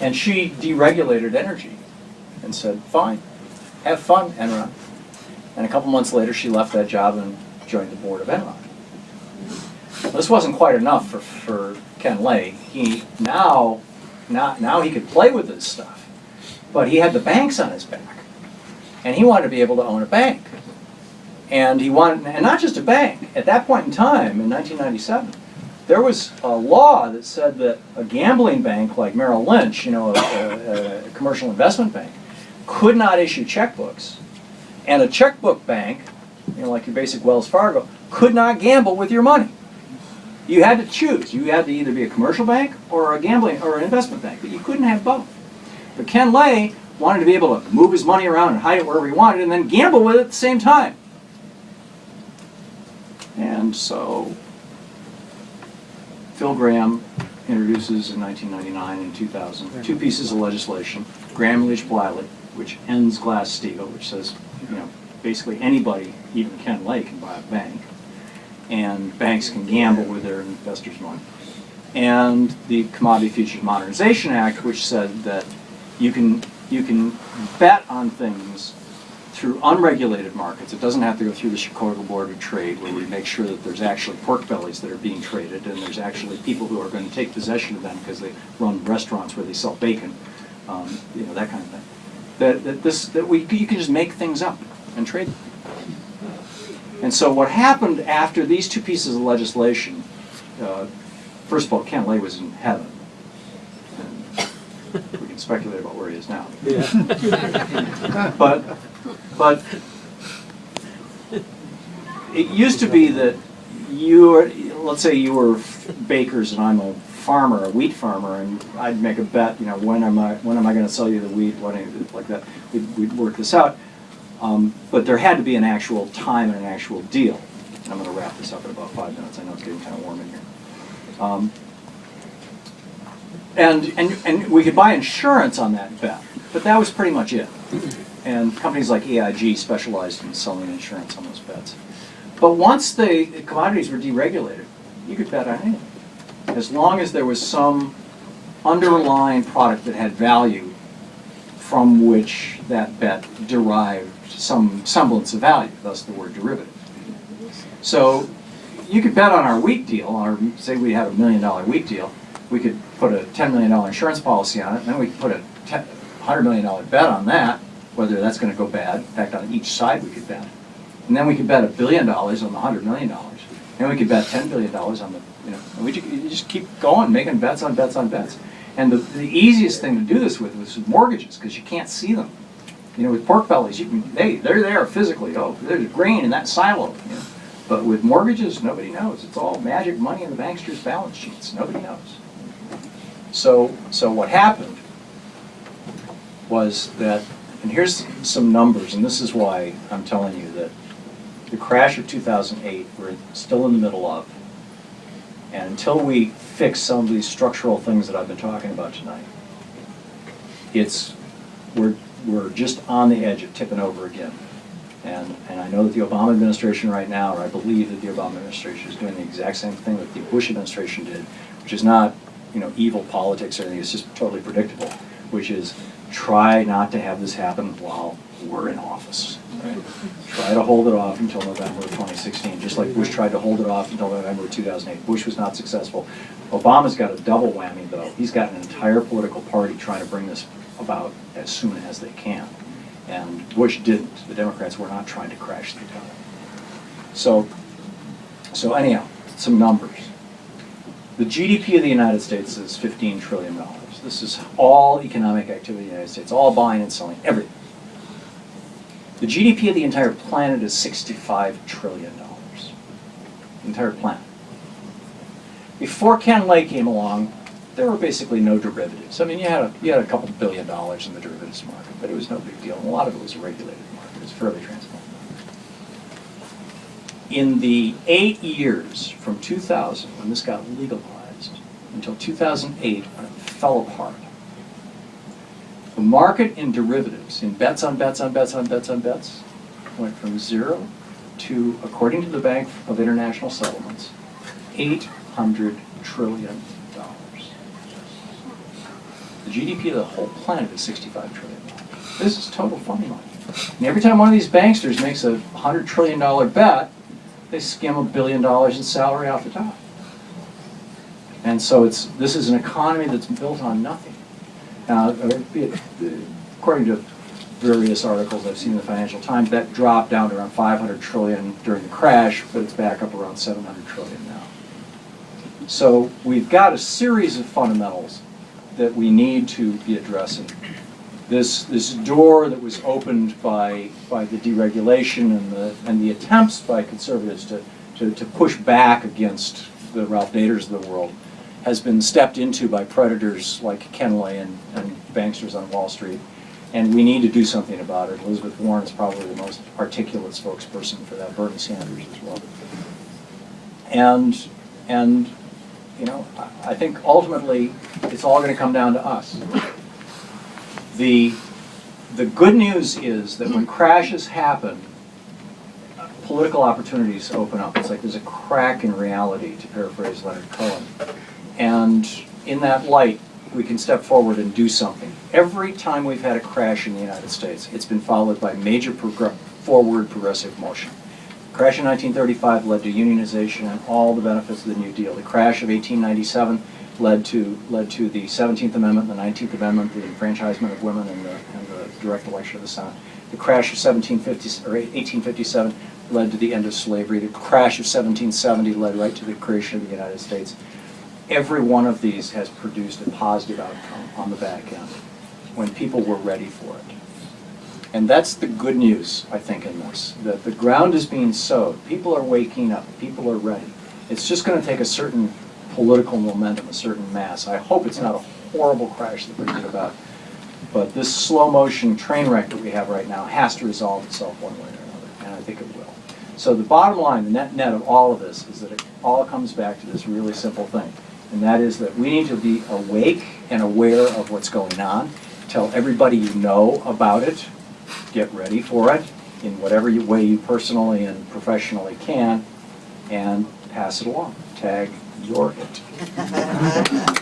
And she deregulated energy and said, fine, have fun, Enron. And a couple months later, she left that job and joined the board of Enron. Well, this wasn't quite enough for Ken Lay. Now he could play with this stuff, but he had the banks on his back, and he wanted to be able to own a bank. And he wanted, and not just a bank. At that point in time, in 1997, there was a law that said that a gambling bank like Merrill Lynch, a commercial investment bank, could not issue checkbooks, and a checkbook bank, like your basic Wells Fargo, could not gamble with your money. You had to choose. You had to either be a commercial bank or a gambling or an investment bank, but you couldn't have both. But Ken Lay wanted to be able to move his money around and hide it wherever he wanted, and then gamble with it at the same time. And so Phil Graham introduces in 1999 and 2000 two pieces of legislation: Gramm-Leach-Bliley, which ends Glass-Steagall, which says, basically anybody, even Ken Lay, can buy a bank, and banks can gamble with their investors' money. And the Commodity Futures Modernization Act, which said that you can bet on things through unregulated markets. It doesn't have to go through the Chicago Board of Trade, where we make sure that there's actually pork bellies that are being traded, and there's actually people who are going to take possession of them because they run restaurants where they sell bacon, that kind of thing. You can just make things up and trade them. And so what happened after these two pieces of legislation, first of all, Ken Lay was in heaven. And we can speculate about where he is now. Yeah. But it used to be that let's say you were bakers and I'm a farmer, a wheat farmer, and I'd make a bet, when am I going to sell you the wheat, like that. We'd work this out. But there had to be an actual time and an actual deal. I'm going to wrap this up in about 5 minutes. I know it's getting kind of warm in here. And we could buy insurance on that bet, but that was pretty much it. And companies like AIG specialized in selling insurance on those bets. But once the commodities were deregulated, you could bet on anything, as long as there was some underlying product that had value from which that bet derived some semblance of value, thus the word derivative. So you could bet on our wheat deal, or say we had $1 million wheat deal, we could put a $10 million insurance policy on it, and then we could put a $100 million bet on that, whether that's going to go bad. In fact, on each side we could bet. And then we could bet $1 billion on the $100 million. And we could bet $10 billion on the, and you just keep going, making bets on bets on bets. And the easiest thing to do this with was mortgages, because you can't see them. With pork bellies, they're there physically. Oh, there's grain in that silo. But with mortgages, nobody knows. It's all magic money in the bankster's balance sheets. Nobody knows. So what happened was that, and here's some numbers, and this is why I'm telling you that the crash of 2008 we're still in the middle of, and until we fix some of these structural things that I've been talking about tonight, we're just on the edge of tipping over again. And I know that the Obama administration right now, or I believe that the Obama administration is doing the exact same thing that the Bush administration did, which is not, evil politics or anything, it's just totally predictable, which is try not to have this happen while we're in office. Right? Try to hold it off until November of 2016, just like Bush tried to hold it off until November of 2008. Bush was not successful. Obama's got a double whammy, though. He's got an entire political party trying to bring this about as soon as they can. And Bush didn't. The Democrats were not trying to crash the economy. So anyhow, some numbers. The GDP of the United States is $15 trillion. This is all economic activity in the United States, all buying and selling, everything. The GDP of the entire planet is $65 trillion. The entire planet. Before Ken Lay came along, there were basically no derivatives. I mean, you had a couple $1 billion in the derivatives market, but it was no big deal. And a lot of it was a regulated market. It was fairly transparent. In the 8 years from 2000, when this got legalized, until 2008, when it fell apart, the market in derivatives, in bets on bets on bets on bets on bets, went from 0 to, according to the Bank of International Settlements, $800 trillion. The GDP of the whole planet is $65 trillion. This is total funny money. And every time one of these banksters makes a $100 trillion bet, they skim $1 billion in salary off the top. And so this is an economy that's built on nothing. Now, according to various articles I've seen in the Financial Times, that dropped down to around 500 trillion during the crash, but it's back up around 700 trillion now. So we've got a series of fundamentals that we need to be addressing. This door that was opened by the deregulation and the attempts by conservatives to push back against the Ralph Naders of the world has been stepped into by predators like Ken Lay and banksters on Wall Street. And we need to do something about it. Elizabeth Warren is probably the most articulate spokesperson for that, Bernie Sanders as well. And you know, I think ultimately it's all going to come down to us. The good news is that when crashes happen, political opportunities open up. It's like there's a crack in reality, to paraphrase Leonard Cohen. And in that light, we can step forward and do something. Every time we've had a crash in the United States, it's been followed by major forward progressive motion. The crash in 1935 led to unionization and all the benefits of the New Deal. The crash of 1897 led to the 17th Amendment, the 19th Amendment, the enfranchisement of women, and the direct election of the Senate. The crash of 1857 led to the end of slavery. The crash of 1770 led right to the creation of the United States. Every one of these has produced a positive outcome on the back end when people were ready for it. And that's the good news, I think, in this, that the ground is being sowed. People are waking up. People are ready. It's just going to take a certain political momentum, a certain mass. I hope it's not a horrible crash that brings it about. But this slow motion train wreck that we have right now has to resolve itself one way or another, and I think it will. So the bottom line, the net of all of this, is that it all comes back to this really simple thing. And that is that we need to be awake and aware of what's going on. Tell everybody you know about it. Get ready for it in whatever way you personally and professionally can. And pass it along. Tag, you're it.